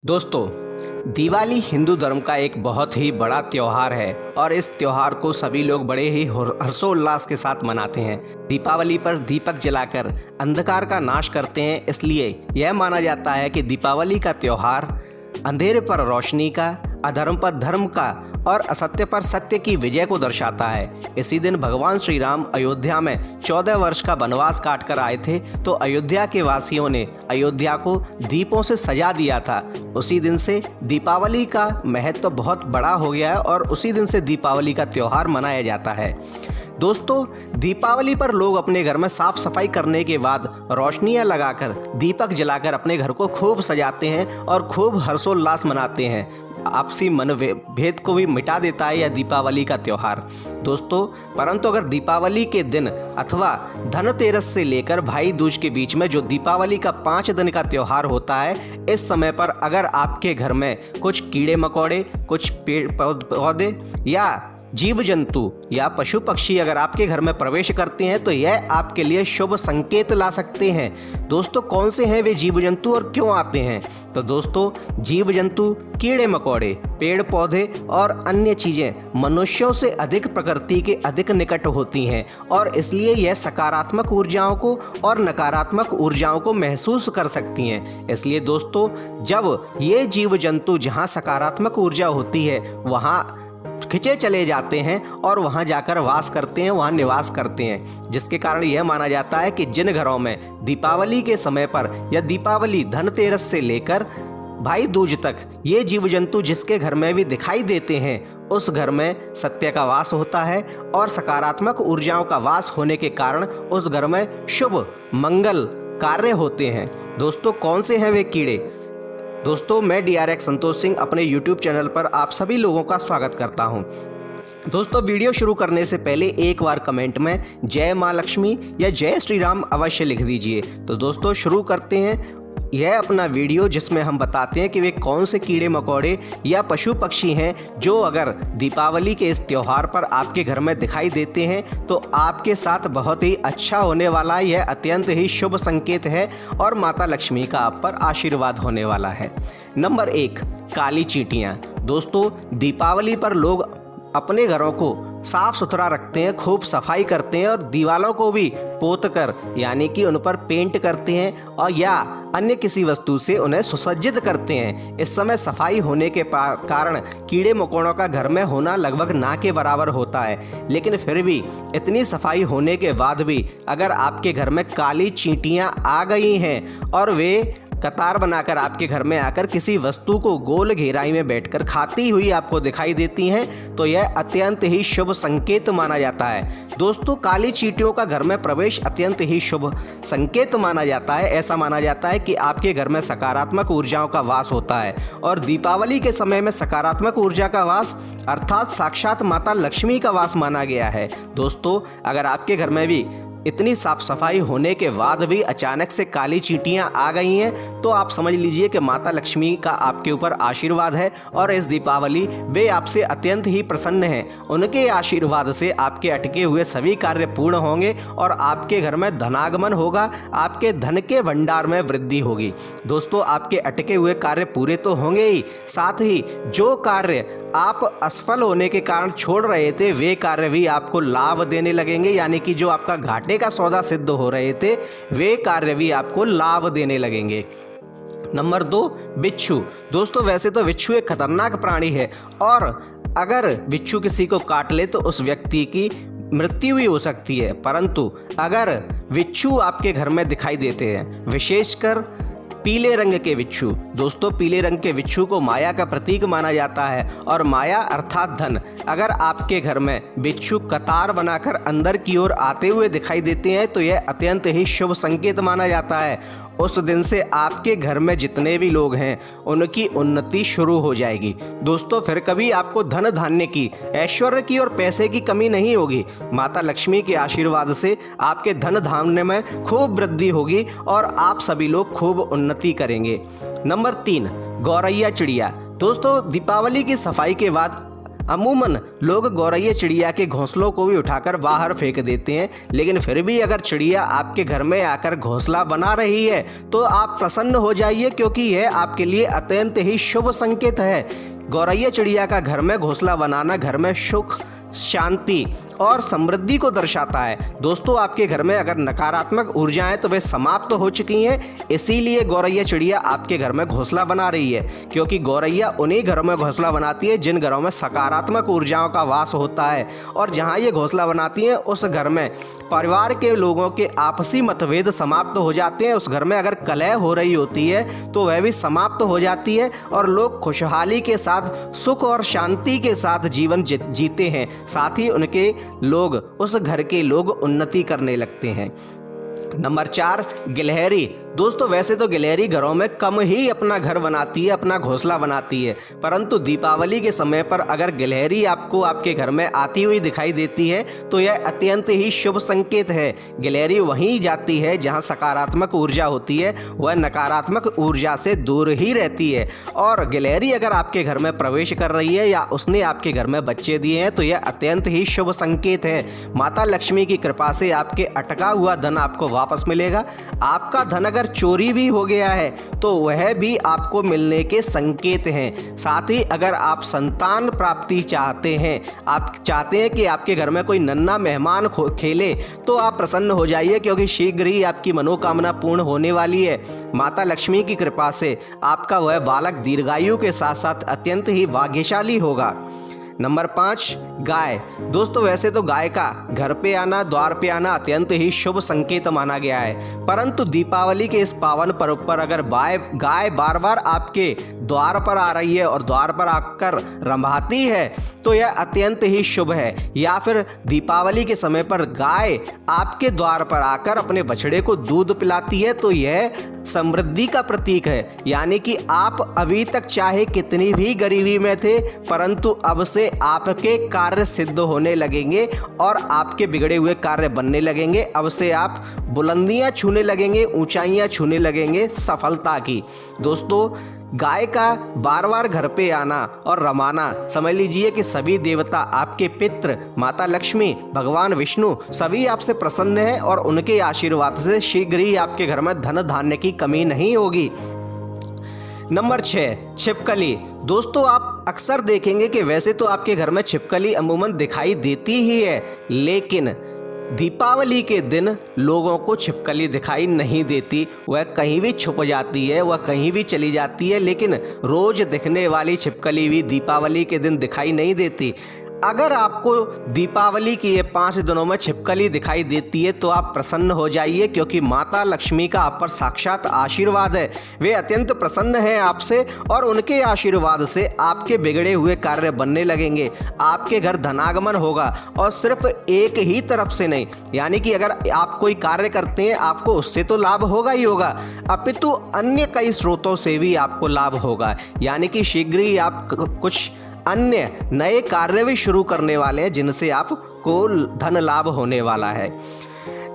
दोस्तों, दिवाली हिंदू धर्म का एक बहुत ही बड़ा त्यौहार है और इस त्यौहार को सभी लोग बड़े ही हर्षोल्लास के साथ मनाते हैं। दीपावली पर दीपक जलाकर अंधकार का नाश करते हैं। इसलिए यह माना जाता है कि दीपावली का त्यौहार अंधेरे पर रोशनी का, अधर्म पर धर्म का और असत्य पर सत्य की विजय को दर्शाता है। इसी दिन भगवान श्री राम अयोध्या में 14 वर्ष का वनवास काट कर आए थे, तो अयोध्या के वासियों ने अयोध्या को दीपों से सजा दिया था। उसी दिन से दीपावली का महत्व तो बहुत बड़ा हो गया है और उसी दिन से दीपावली का त्यौहार मनाया जाता है। दोस्तों, दीपावली पर लोग अपने घर में साफ सफाई करने के बाद रोशनियां लगाकर, दीपक जलाकर अपने घर को खूब सजाते हैं और खूब हर्षोल्लास मनाते हैं। आपसी मनभेद को भी मिटा देता है यह दीपावली का त्यौहार। दोस्तों, परंतु अगर दीपावली के दिन अथवा धनतेरस से लेकर भाई दूज के बीच में जो दीपावली का 5 दिन का त्यौहार होता है, इस समय पर अगर आपके घर में कुछ कीड़े मकोड़े, कुछ पेड़ पौधे या जीव जंतु या पशु पक्षी अगर आपके घर में प्रवेश करते हैं तो यह आपके लिए शुभ संकेत ला सकते हैं। दोस्तों, कौन से हैं वे जीव जंतु और क्यों आते हैं? तो दोस्तों, जीव जंतु, कीड़े मकोड़े, पेड़ पौधे और अन्य चीज़ें मनुष्यों से अधिक प्रकृति के अधिक निकट होती हैं और इसलिए यह सकारात्मक ऊर्जाओं को और नकारात्मक ऊर्जाओं को महसूस कर सकती हैं। इसलिए दोस्तों, जब ये जीव जंतु जहाँ सकारात्मक ऊर्जा होती है वहाँ खिंचे चले जाते हैं और वहां जाकर वास करते हैं, वहां निवास करते हैं, जिसके कारण यह माना जाता है कि जिन घरों में दीपावली के समय पर या दीपावली धनतेरस से लेकर भाई दूज तक ये जीव जंतु जिसके घर में भी दिखाई देते हैं, उस घर में सत्य का वास होता है और सकारात्मक ऊर्जाओं का वास होने के कारण उस घर में शुभ मंगल कार्य होते हैं। दोस्तों, कौन से हैं वे कीड़े? दोस्तों, मैं DRX संतोष सिंह अपने YouTube चैनल पर आप सभी लोगों का स्वागत करता हूं। दोस्तों, वीडियो शुरू करने से पहले एक बार कमेंट में जय माँ लक्ष्मी या जय श्री राम अवश्य लिख दीजिए। तो दोस्तों, शुरू करते हैं यह अपना वीडियो, जिसमें हम बताते हैं कि वे कौन से कीड़े मकोड़े या पशु पक्षी हैं जो अगर दीपावली के इस त्यौहार पर आपके घर में दिखाई देते हैं तो आपके साथ बहुत ही अच्छा होने वाला है। यह अत्यंत ही शुभ संकेत है और माता लक्ष्मी का आप पर आशीर्वाद होने वाला है। नंबर 1, काली चींटियाँ। दोस्तों, दीपावली पर लोग अपने घरों को साफ सुथरा रखते हैं, खूब सफाई करते हैं और दीवारों को भी पोत कर यानी कि उन पर पेंट करते हैं और या अन्य किसी वस्तु से उन्हें सुसज्जित करते हैं। इस समय सफाई होने के कारण कीड़े मकोड़ों का घर में होना लगभग ना के बराबर होता है, लेकिन फिर भी इतनी सफाई होने के बाद भी अगर आपके घर में काली चींटियां आ गई हैं और वे कतार बनाकर आपके घर में आकर किसी वस्तु को गोल घेराई में बैठकर खाती हुई आपको दिखाई देती हैं, तो यह अत्यंत ही शुभ संकेत माना जाता है। दोस्तों, काली चींटियों का घर में प्रवेश अत्यंत ही शुभ संकेत माना जाता है। ऐसा माना जाता है कि आपके घर में सकारात्मक ऊर्जाओं का वास होता है और दीपावली के समय में सकारात्मक ऊर्जा का वास अर्थात साक्षात माता लक्ष्मी का वास माना गया है। दोस्तों, अगर आपके घर में भी इतनी साफ सफाई होने के बाद भी अचानक से काली चींटियां आ गई हैं तो आप समझ लीजिए कि माता लक्ष्मी का आपके ऊपर आशीर्वाद है और इस दीपावली वे आपसे अत्यंत ही प्रसन्न हैं। उनके आशीर्वाद से आपके अटके हुए सभी कार्य पूर्ण होंगे और आपके घर में धनागमन होगा, आपके धन के भंडार में वृद्धि होगी। दोस्तों, आपके अटके हुए कार्य पूरे तो होंगे ही, साथ ही जो कार्य आप असफल होने के कारण छोड़ रहे थे वे कार्य भी आपको लाभ देने लगेंगे, यानी कि जो आपका घाटे का सौदा सिद्ध हो रहे थे वे कार्य भी आपको लाभ देने लगेंगे। नंबर 2, बिच्छू। दोस्तों, वैसे तो बिच्छू एक खतरनाक प्राणी है और अगर बिच्छू किसी को काट ले तो उस व्यक्ति की मृत्यु भी हो सकती है, परंतु अगर बिच्छू आपके घर में दिखाई देते हैं, विशेषकर पीले रंग के बिच्छू। दोस्तों, पीले रंग के बिच्छू को माया का प्रतीक माना जाता है और माया अर्थात धन। अगर आपके घर में बिच्छू कतार बनाकर अंदर की ओर आते हुए दिखाई देते हैं तो यह अत्यंत ही शुभ संकेत माना जाता है। उस दिन से आपके घर में जितने भी लोग हैं उनकी उन्नति शुरू हो जाएगी। दोस्तों, फिर कभी आपको धन धान्य की, ऐश्वर्य की और पैसे की कमी नहीं होगी। माता लक्ष्मी के आशीर्वाद से आपके धन धान्य में खूब वृद्धि होगी और आप सभी लोग खूब उन्नति करेंगे। नंबर 3, गौरैया चिड़िया। दोस्तों, दीपावली की सफाई के बाद अमूमन लोग गौरैया चिड़िया के घोंसलों को भी उठाकर बाहर फेंक देते हैं, लेकिन फिर भी अगर चिड़िया आपके घर में आकर घोंसला बना रही है तो आप प्रसन्न हो जाइए, क्योंकि यह आपके लिए अत्यंत ही शुभ संकेत है। गौरैया चिड़िया का घर में घोंसला बनाना घर में सुख, शांति और समृद्धि को दर्शाता है। दोस्तों, आपके घर में अगर नकारात्मक ऊर्जाएं तो वे समाप्त हो चुकी हैं, इसीलिए गौरैया चिड़िया आपके घर में घोंसला बना रही है, क्योंकि गौरैया उन्हीं घरों में घोंसला बनाती है जिन घरों में सकारात्मक ऊर्जाओं का वास होता है। और जहां ये घोंसला बनाती हैं उस घर में परिवार के लोगों के आपसी मतभेद समाप्त हो जाते हैं। उस घर में अगर कलह हो रही होती है तो वह भी समाप्त हो जाती है और लोग खुशहाली के साथ, सुख और शांति के साथ जीवन जीते हैं। साथ ही उनके लोग, उस घर के लोग उन्नति करने लगते हैं। नंबर 4, गिलहरी। दोस्तों, वैसे तो गिलहरी घरों में कम ही अपना घर बनाती है, अपना घोंसला बनाती है, परंतु दीपावली के समय पर अगर गिलहरी आपको आपके घर में आती हुई दिखाई देती है तो यह अत्यंत ही शुभ संकेत है। गिलहरी वहीं जाती है जहां सकारात्मक ऊर्जा होती है, वह नकारात्मक ऊर्जा से दूर ही रहती है। और गिलहरी अगर आपके घर में प्रवेश कर रही है या उसने आपके घर में बच्चे दिए हैं तो यह अत्यंत ही शुभ संकेत है। माता लक्ष्मी की कृपा से आपके अटका हुआ धन आपको वापस मिलेगा। आपका धन अगर चोरी भी हो गया है तो वह भी आपको मिलने के संकेत हैं। साथ ही अगर आप संतान प्राप्ति चाहते हैं, आप चाहते हैं कि आपके घर में कोई नन्हा मेहमान खेले, तो आप प्रसन्न हो जाइए, क्योंकि शीघ्र ही आपकी मनोकामना पूर्ण होने वाली है। माता लक्ष्मी की कृपा से आपका वह बालक दीर्घायु के साथ साथ अत्यंत ही भाग्यशाली होगा। नंबर 5, गाय। दोस्तों, वैसे तो गाय का घर पे आना, द्वार पे आना अत्यंत ही शुभ संकेत माना गया है, परंतु दीपावली के इस पावन पर्व पर अगर गाय बार बार आपके द्वार पर आ रही है और द्वार पर आकर रंभाती है तो यह अत्यंत ही शुभ है। या फिर दीपावली के समय पर गाय आपके द्वार पर आकर अपने बछड़े को दूध पिलाती है तो यह समृद्धि का प्रतीक है। यानी कि आप अभी तक चाहे कितनी भी गरीबी में थे, परंतु अब से आपके कार्य सिद्ध होने लगेंगे और आपके बिगड़े हुए कार्य बनने लगेंगे। अब से आप बुलंदियां छूने लगेंगे, ऊंचाइयां छूने लगेंगे सफलता की। दोस्तों, गाय का बार बार घर पे आना और रमाना, समझ लीजिए कि सभी देवता, आपके पितृ, माता लक्ष्मी, भगवान विष्णु सभी आपसे प्रसन्न हैं और उनके आशीर्वाद से शीघ्र ही आपके घर में धन धान्य की कमी नहीं होगी। नंबर 6, छिपकली। दोस्तों, आप अक्सर देखेंगे कि वैसे तो आपके घर में छिपकली अमूमन दिखाई देती ही है, लेकिन दीपावली के दिन लोगों को छिपकली दिखाई नहीं देती। वह कहीं भी छुप जाती है, वह कहीं भी चली जाती है, लेकिन रोज दिखने वाली छिपकली भी दीपावली के दिन दिखाई नहीं देती। अगर आपको दीपावली के ये 5 दिनों में छिपकली दिखाई देती है तो आप प्रसन्न हो जाइए, क्योंकि माता लक्ष्मी का आप पर साक्षात आशीर्वाद है। वे अत्यंत प्रसन्न हैं आपसे और उनके आशीर्वाद से आपके बिगड़े हुए कार्य बनने लगेंगे। आपके घर धनागमन होगा और सिर्फ एक ही तरफ से नहीं, यानी कि अगर आप कोई कार्य करते हैं आपको उससे तो लाभ होगा ही होगा, अपितु अन्य कई स्रोतों से भी आपको लाभ होगा। यानी कि शीघ्र ही आप कुछ अन्य नए कार्य भी शुरू करने वाले हैं जिनसे आपको धन लाभ होने वाला है।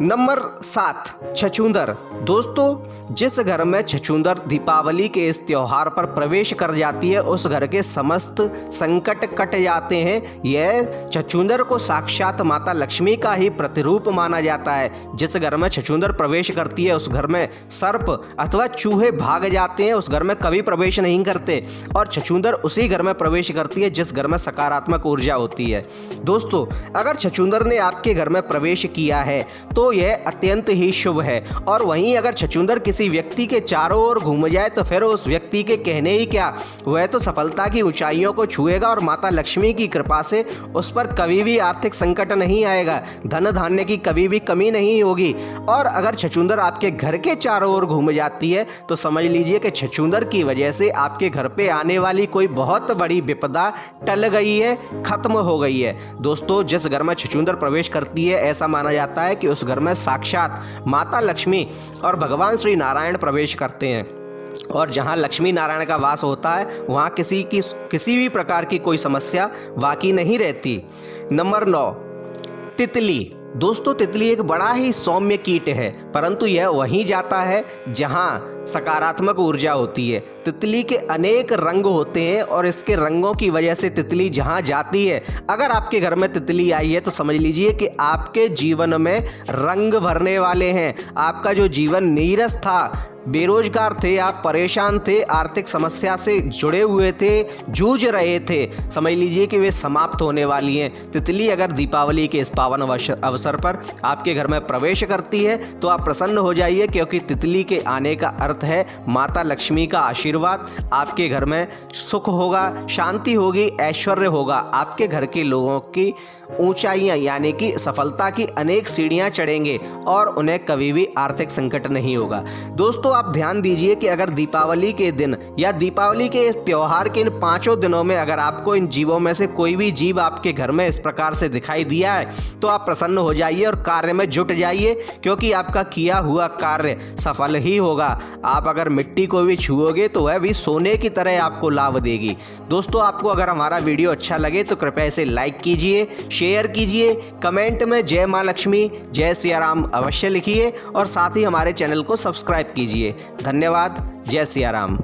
नंबर 7, छछूंदर। दोस्तों, जिस घर में छछूंदर दीपावली के इस त्योहार पर प्रवेश कर जाती है उस घर के समस्त संकट कट जाते हैं। यह छछूंदर को साक्षात माता लक्ष्मी का ही प्रतिरूप माना जाता है। जिस घर में छछूंदर प्रवेश करती है उस घर में सर्प अथवा चूहे भाग जाते हैं, उस घर में कभी प्रवेश नहीं करते, और छछूंदर उसी घर में प्रवेश करती है जिस घर में सकारात्मक ऊर्जा होती है। दोस्तों, अगर छछूंदर ने आपके घर में प्रवेश किया है तो यह अत्यंत ही शुभ है। और वहीं अगर छछूंदर किसी व्यक्ति के चारों ओर घूम जाए तो फिर उस व्यक्ति के कहने ही क्या, वह तो सफलता की ऊंचाइयों को छुएगा और माता लक्ष्मी की कृपा से उस पर कभी भी आर्थिक संकट नहीं आएगा, धन धान्य की कभी भी कमी नहीं होगी। और अगर छछूंदर आपके घर के चारों ओर घूम जाती है तो समझ लीजिए कि छछूंदर की वजह से आपके घर पे आने वाली कोई बहुत बड़ी विपदा टल गई है, खत्म हो गई है। दोस्तों, जिस घर में छछूंदर प्रवेश करती है ऐसा माना जाता है कि उस घर में साक्षात माता लक्ष्मी और भगवान श्री नारायण प्रवेश करते हैं, और जहां लक्ष्मी नारायण का वास होता है वहां किसी भी प्रकार की कोई समस्या बाकी नहीं रहती। नंबर 9, तितली। दोस्तों तितली एक बड़ा ही सौम्य कीट है, परंतु यह वहीं जाता है जहां सकारात्मक ऊर्जा होती है। तितली के अनेक रंग होते हैं और इसके रंगों की वजह से तितली जहां जाती है, अगर आपके घर में तितली आई है तो समझ लीजिए कि आपके जीवन में रंग भरने वाले हैं। आपका जो जीवन नीरस था, बेरोजगार थे, आप परेशान थे, आर्थिक समस्या से जुड़े हुए थे, जूझ रहे थे, समझ लीजिए कि वे समाप्त होने वाली हैं। तितली अगर दीपावली के इस पावन अवसर पर आपके घर में प्रवेश करती है तो आप प्रसन्न हो जाइए, क्योंकि तितली के आने का अर्थ है माता लक्ष्मी का आशीर्वाद। आपके घर में सुख होगा, शांति होगी, ऐश्वर्य होगा। आपके घर के लोगों की ऊंचाइयां यानी कि सफलता की अनेक सीढ़ियां चढ़ेंगे और उन्हें कभी भी आर्थिक संकट नहीं होगा। दोस्तों आप ध्यान दीजिए कि अगर दीपावली के दिन या दीपावली के त्योहार के इन 5 दिनों में अगर आपको इन जीवों में से कोई भी जीव आपके घर में इस प्रकार से दिखाई दिया है तो आप प्रसन्न हो जाइए और कार्य में जुट जाइए, क्योंकि आपका किया हुआ कार्य सफल ही होगा। आप अगर मिट्टी को भी छुओगे तो वह भी सोने की तरह आपको लाभ देगी। दोस्तों आपको अगर हमारा वीडियो अच्छा लगे तो कृपया इसे लाइक कीजिए, शेयर कीजिए, कमेंट में जय मां लक्ष्मी, जय सिया राम अवश्य लिखिए और साथ ही हमारे चैनल को सब्सक्राइब कीजिए। धन्यवाद। जय सिया राम।